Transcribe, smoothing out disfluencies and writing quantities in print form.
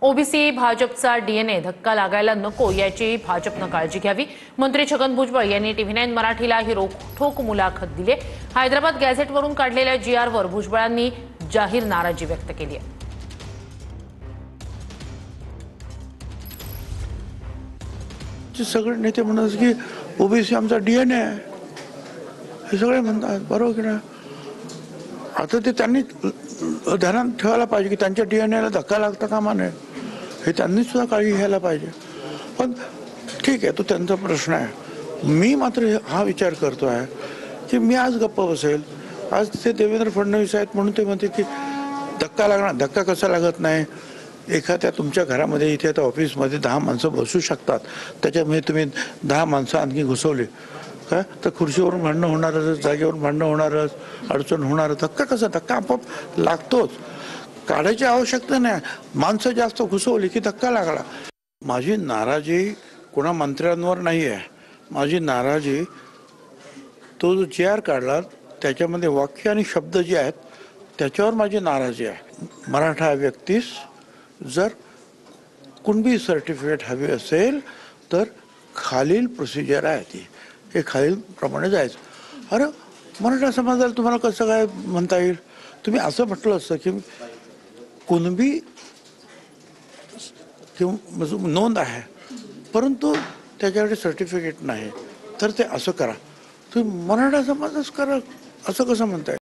OBC भाजपचा DNA धक्का लागायला नको याची भाजपनं काळजी घ्यावी. मंत्री छगन भुजबळ यांनी टीव्ही9 मराठीला ही रोखठोक मुलाखत दिली. हैदराबाद गॅझेटवरून काढलेल्या जीआरवर भुजबळांनी जाहीर नाराजी व्यक्त केली आहे. सगळे नेते म्हणतात की ओबीसी आमचा डीएनए आहे, हे सगळे म्हणतात, बरोबर की नाही? आता ते त्यांनी ध्यानात ठेवायला पाहिजे की त्यांच्या डीएनएला धक्का लागता कामा नये, हे त्यांनी सुद्धा काळजी घ्यायला पाहिजे. पण ठीक आहे, तो त्यांचा प्रश्न आहे. मी मात्र हा विचार करतो आहे की मी आज गप्प बसेल. आज ते देवेंद्र फडणवीस आहेत म्हणून ते म्हणते की धक्का लागणार. धक्का कसा लागत नाही? एखाद्या तुमच्या घरामध्ये इथे आता ऑफिसमध्ये 10 माणसं बसू शकतात, त्याच्यामध्ये तुम्ही 10 माणसं आणखी घुसवली काय तर खुर्चीवरून भांडणं होणारच, जागेवरून भांडणं होणारच, अडचण होणारच. धक्का कसा? धक्का आपोआप लागतोच, काढायची आवश्यकता नाही. माणसं जास्त घुसवली की धक्का लागला. माझी नाराजी कोणा मंत्र्यांवर नाही आहे. माझी नाराजी तो जो जीआर काढला त्याच्यामध्ये वाक्य आणि शब्द जे आहेत त्याच्यावर माझी नाराजी आहे. मराठा व्यक्तीस जर कुणबी सर्टिफिकेट हवी असेल तर खालील प्रोसिजर आहे, ती हे खालील प्रमाणे जायचं. अरे मराठा समाजाला तुम्हाला कसं काय म्हणता येईल? तुम्ही असं म्हटलं असतं की कुणबी किंवा नोंद आहे परंतु त्याच्याकडे सर्टिफिकेट नाही, तर ते असं करा. तुम्ही मराठा समाजच करा असं कसं म्हणताय?